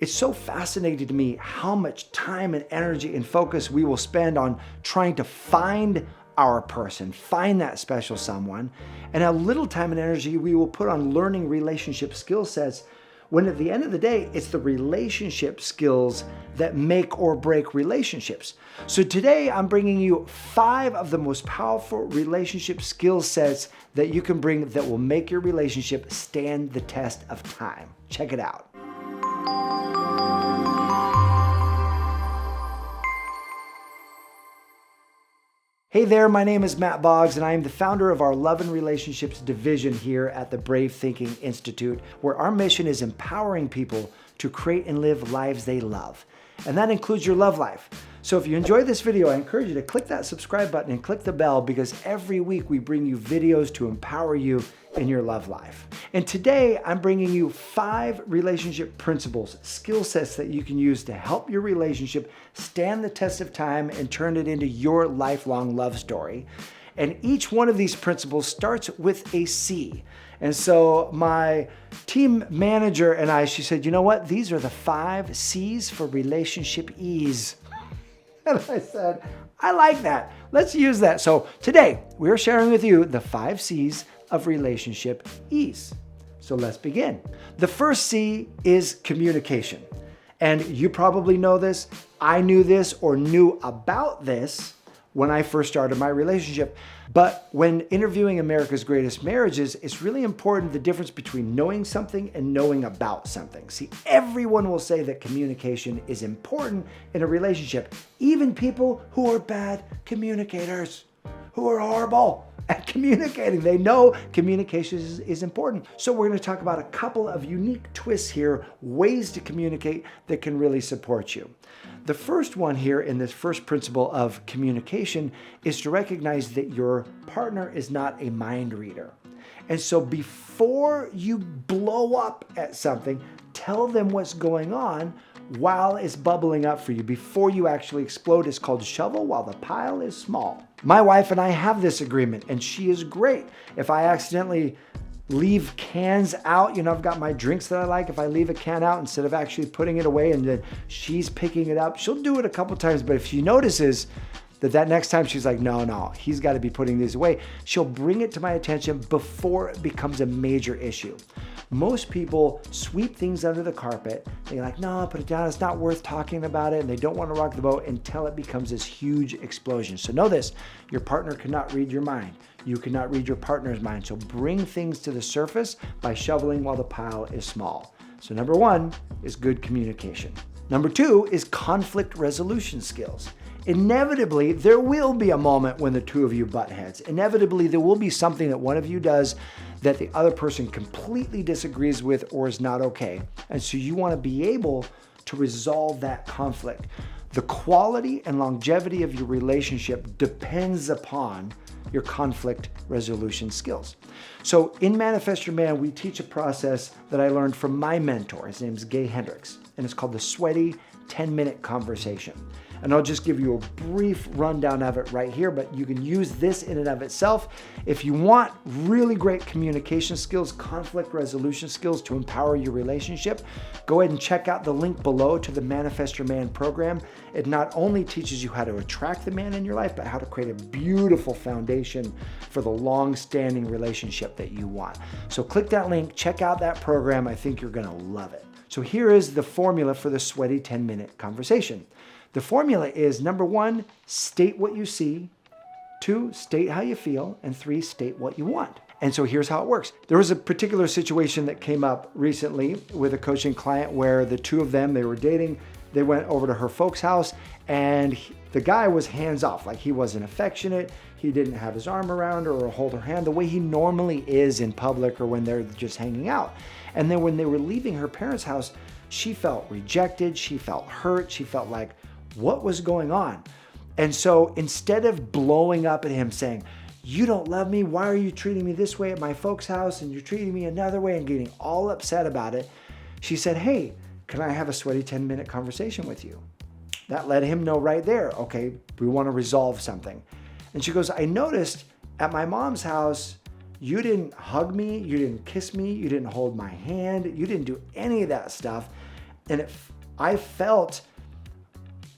It's so fascinating to me how much time and energy and focus we will spend on trying to find our person, find that special someone, and how little time and energy we will put on learning relationship skill sets, when at the end of the day, it's the relationship skills that make or break relationships. So today I'm bringing you 5 of the most powerful relationship skill sets that you can bring that will make your relationship stand the test of time. Check it out. Hey there, my name is Matt Boggs, and I am the founder of our Love and Relationships division here at the Brave Thinking Institute, where our mission is empowering people to create and live lives they love. And that includes your love life. So if you enjoyed this video, I encourage you to click that subscribe button and click the bell, because every week we bring you videos to empower you in your love life. And today I'm bringing you 5 relationship principles, skill sets that you can use to help your relationship stand the test of time and turn it into your lifelong love story. And each one of these principles starts with a C. And so my team manager and I, she said, you know what? These are the 5 C's for relationship ease. And I said, I like that. Let's use that. So today we're sharing with you the 5 C's of relationship ease. So let's begin. The first C is communication. And you probably know this. I knew this or knew about this when I first started my relationship. But when interviewing America's Greatest Marriages, it's really important the difference between knowing something and knowing about something. See, everyone will say that communication is important in a relationship, even people who are bad communicators, who are horrible at communicating. They know communication is important. So we're going to talk about a couple of unique twists here, ways to communicate that can really support you. The first one here in this first principle of communication is to recognize that your partner is not a mind reader. And so before you blow up at something, tell them what's going on while it's bubbling up for you. Before you actually explode, it's called shovel while the pile is small. My wife and I have this agreement, and she is great. If I accidentally leave cans out, I've got my drinks that I like. If I leave a can out instead of actually putting it away and then she's picking it up, she'll do it a couple times. But if she notices that next time she's like, no, he's got to be putting these away, she'll bring it to my attention before it becomes a major issue. Most people sweep things under the carpet. They're like, no, put it down. It's not worth talking about it. And they don't want to rock the boat until it becomes this huge explosion. So know this, your partner cannot read your mind. You cannot read your partner's mind. So bring things to the surface by shoveling while the pile is small. So number 1 is good communication. Number 2 is conflict resolution skills. Inevitably, there will be a moment when the two of you butt heads. Inevitably, there will be something that one of you does that the other person completely disagrees with or is not okay. And so you want to be able to resolve that conflict. The quality and longevity of your relationship depends upon your conflict resolution skills. So in Manifest Your Man, we teach a process that I learned from my mentor. His name is Gay Hendricks, and it's called the Sweaty 10-Minute Conversation. And I'll just give you a brief rundown of it right here, but you can use this in and of itself. If you want really great communication skills, conflict resolution skills to empower your relationship, go ahead and check out the link below to the Manifest Your Man program. It not only teaches you how to attract the man in your life, but how to create a beautiful foundation for the long-standing relationship that you want. So click that link, check out that program. I think you're gonna love it. So here is the formula for the Sweaty 10-Minute Conversation. The formula is, number 1, state what you see. 2, state how you feel. And 3, state what you want. And so here's how it works. There was a particular situation that came up recently with a coaching client where the two of them, they were dating. They went over to her folks' house, and the guy was hands off. Like, he wasn't affectionate. He didn't have his arm around her or hold her hand the way he normally is in public or when they're just hanging out. And then when they were leaving her parents' house, she felt rejected. She felt hurt. She felt like, what was going on? And so instead of blowing up at him saying, you don't love me, why are you treating me this way at my folks' house and you're treating me another way, and getting all upset about it, she said, hey, can I have a sweaty 10-minute conversation with you? That let him know right there, okay, we want to resolve something. And she goes, I noticed at my mom's house, you didn't hug me, you didn't kiss me, you didn't hold my hand, you didn't do any of that stuff. And I felt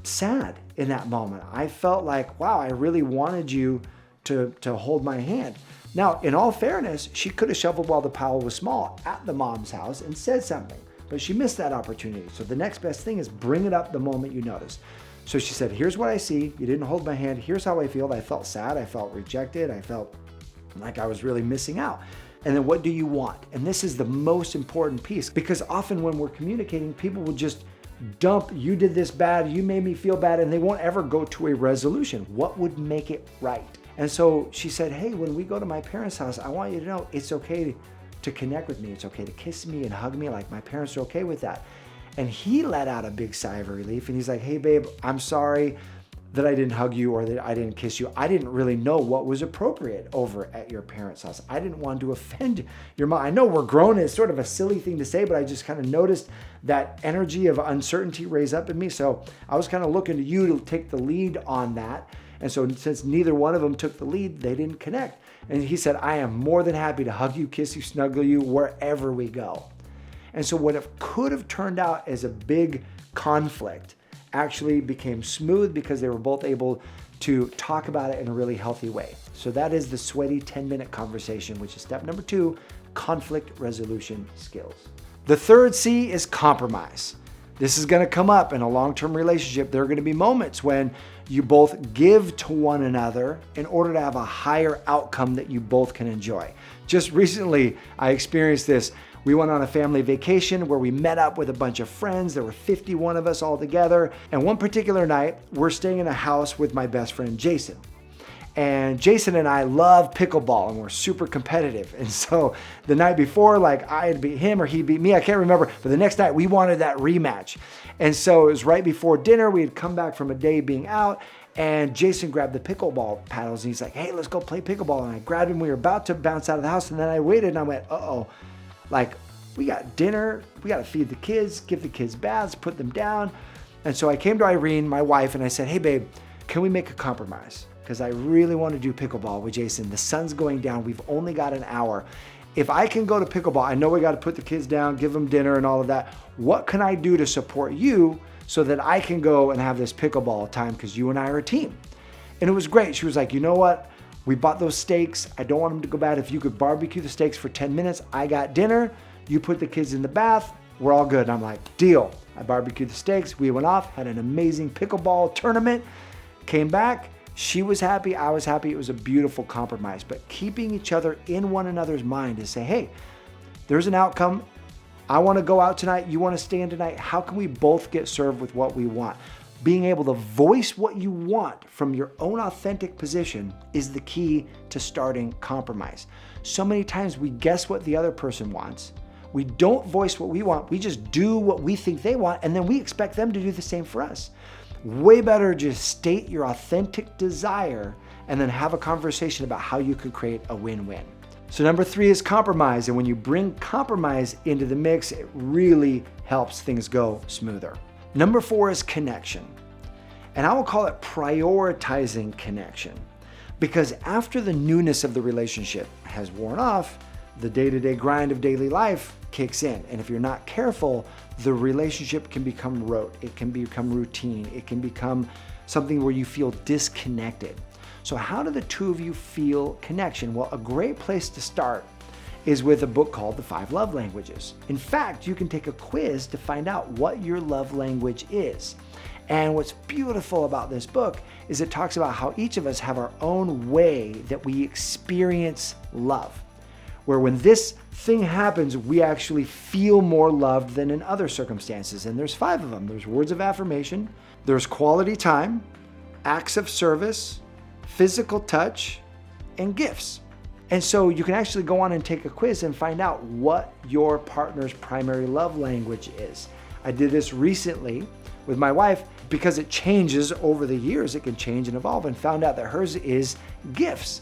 sad in that moment. I felt like, wow, I really wanted you to hold my hand. Now, in all fairness, she could have shoveled while the pile was small at the mom's house and said something, but she missed that opportunity. So the next best thing is bring it up the moment you notice. So she said, here's what I see. You didn't hold my hand. Here's how I feel. I felt sad. I felt rejected. I felt like I was really missing out. And then what do you want? And this is the most important piece, because often when we're communicating, people will just dump, you did this bad, you made me feel bad, and they won't ever go to a resolution. What would make it right? And so she said, hey, when we go to my parents' house, I want you to know it's okay to connect with me. It's okay to kiss me and hug me, like my parents are okay with that. And he let out a big sigh of relief, and he's like, hey babe, I'm sorry that I didn't hug you or that I didn't kiss you. I didn't really know what was appropriate over at your parents' house. I didn't want to offend your mom. I know we're grown, it's sort of a silly thing to say, but I just kind of noticed that energy of uncertainty raise up in me. So I was kind of looking to you to take the lead on that. And so since neither one of them took the lead, they didn't connect. And he said, I am more than happy to hug you, kiss you, snuggle you, wherever we go. And so what it could have turned out as a big conflict actually became smooth because they were both able to talk about it in a really healthy way. So that is the sweaty 10-minute conversation, which is step number 2, conflict resolution skills. The third C is compromise. This is going to come up in a long-term relationship. There are going to be moments when you both give to one another in order to have a higher outcome that you both can enjoy. Just recently, I experienced this. We went on a family vacation where we met up with a bunch of friends. There were 51 of us all together. And one particular night, we're staying in a house with my best friend, Jason. And Jason and I love pickleball and we're super competitive. And so the night before, like I had beat him or he beat me, I can't remember. But the next night we wanted that rematch. And so it was right before dinner. We had come back from a day being out and Jason grabbed the pickleball paddles and he's like, hey, let's go play pickleball. And I grabbed him. We were about to bounce out of the house. And then I waited and I went, uh-oh. Like, we got dinner, we got to feed the kids, give the kids baths, put them down. And so I came to Irene, my wife, and I said, hey babe, can we make a compromise? Because I really want to do pickleball with Jason. The sun's going down. We've only got an hour. If I can go to pickleball, I know we got to put the kids down, give them dinner and all of that. What can I do to support you so that I can go and have this pickleball time? Because you and I are a team. And it was great. She was like, you know what? We bought those steaks. I don't want them to go bad. If you could barbecue the steaks for 10 minutes, I got dinner. You put the kids in the bath. We're all good. And I'm like, deal. I barbecued the steaks. We went off, had an amazing pickleball tournament, came back. She was happy. I was happy. It was a beautiful compromise. But keeping each other in one another's mind is say, hey, there's an outcome. I want to go out tonight. You want to stay in tonight. How can we both get served with what we want? Being able to voice what you want from your own authentic position is the key to starting compromise. So many times we guess what the other person wants. We don't voice what we want. We just do what we think they want, and then we expect them to do the same for us. Way better just state your authentic desire and then have a conversation about how you could create a win-win. So number 3 is compromise. And when you bring compromise into the mix, it really helps things go smoother. Number 4 is connection. And I will call it prioritizing connection. Because after the newness of the relationship has worn off, the day-to-day grind of daily life kicks in. And if you're not careful, the relationship can become rote. It can become routine. It can become something where you feel disconnected. So how do the two of you feel connection? Well, a great place to start is with a book called The 5 Love Languages. In fact, you can take a quiz to find out what your love language is. And what's beautiful about this book is it talks about how each of us have our own way that we experience love. Where when this thing happens, we actually feel more loved than in other circumstances. And there's 5 of them. There's words of affirmation, there's quality time, acts of service, physical touch, and gifts. And so you can actually go on and take a quiz and find out what your partner's primary love language is. I did this recently with my wife because it changes over the years. It can change and evolve, and found out that hers is gifts.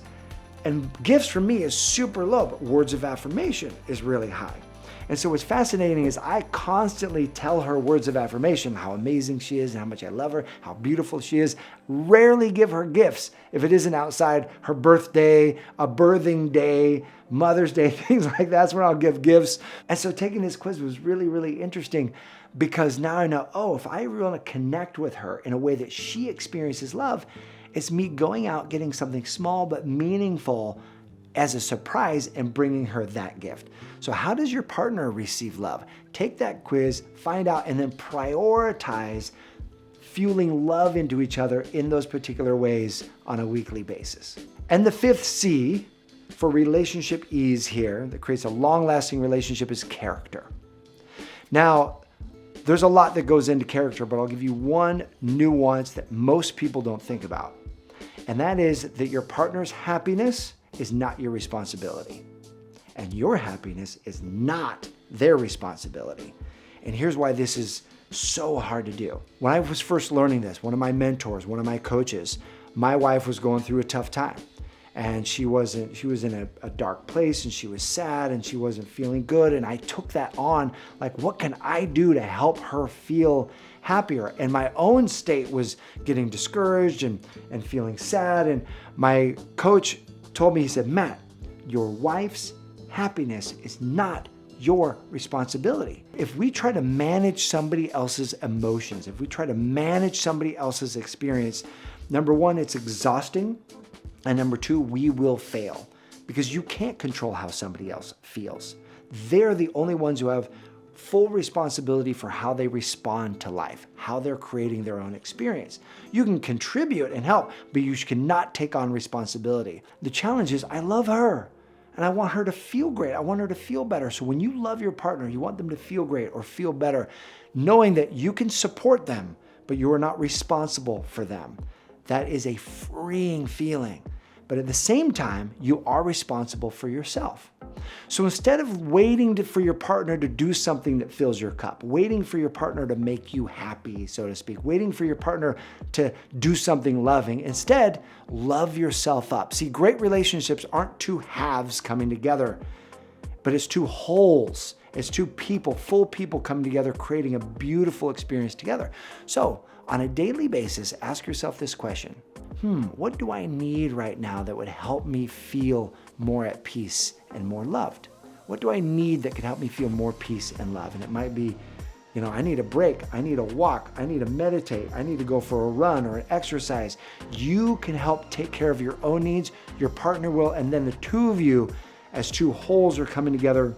And gifts for me is super low, but words of affirmation is really high. And so what's fascinating is I constantly tell her words of affirmation, how amazing she is and how much I love her, how beautiful she is. Rarely give her gifts if it isn't outside her birthday, a birthing day, Mother's Day, things like that. That's when I'll give gifts. And so taking this quiz was really, really interesting because now I know, oh, if I want to connect with her in a way that she experiences love, it's me going out, getting something small but meaningful as a surprise and bringing her that gift. So how does your partner receive love? Take that quiz, find out, and then prioritize fueling love into each other in those particular ways on a weekly basis. And the fifth C for relationship ease here that creates a long-lasting relationship is character. Now, there's a lot that goes into character, but I'll give you one nuance that most people don't think about. And that is that your partner's happiness is not your responsibility. And your happiness is not their responsibility. And here's why this is so hard to do. When I was first learning this, one of my mentors, one of my coaches, my wife was going through a tough time. And she was in a dark place, and she was sad, and she wasn't feeling good. And I took that on, like, what can I do to help her feel happier? And my own state was getting discouraged and feeling sad. And my coach told me, he said, Matt, your wife's happiness is not your responsibility. If we try to manage somebody else's emotions, if we try to manage somebody else's experience, number one, it's exhausting. And number two, we will fail because you can't control how somebody else feels. They're the only ones who have full responsibility for how they respond to life, how they're creating their own experience. You can contribute and help, but you cannot take on responsibility. The challenge is, I love her and I want her to feel great. I want her to feel better. So when you love your partner, you want them to feel great or feel better, knowing that you can support them, but you are not responsible for them. That is a freeing feeling. But at the same time, you are responsible for yourself. So instead of waiting for your partner to do something that fills your cup, waiting for your partner to make you happy, so to speak, waiting for your partner to do something loving, instead, love yourself up. See, great relationships aren't two halves coming together, but it's two wholes. It's two people, full people coming together, creating a beautiful experience together. So on a daily basis, ask yourself this question. What do I need right now that would help me feel more at peace and more loved? What do I need that could help me feel more peace and love? And it might be, I need a break. I need a walk. I need to meditate. I need to go for a run or an exercise. You can help take care of your own needs. Your partner will. And then the two of you, as two wholes, are coming together,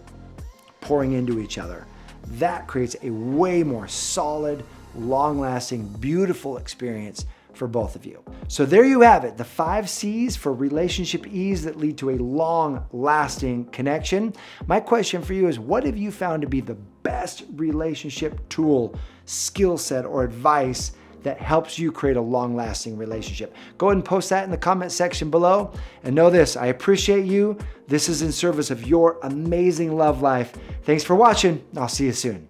pouring into each other. That creates a way more solid, long-lasting, beautiful experience for both of you. So there you have it, the 5 C's for relationship ease that lead to a long-lasting connection. My question for you is, what have you found to be the best relationship tool, skill set, or advice that helps you create a long-lasting relationship? Go ahead and post that in the comment section below. And know this, I appreciate you. This is in service of your amazing love life. Thanks for watching. I'll see you soon.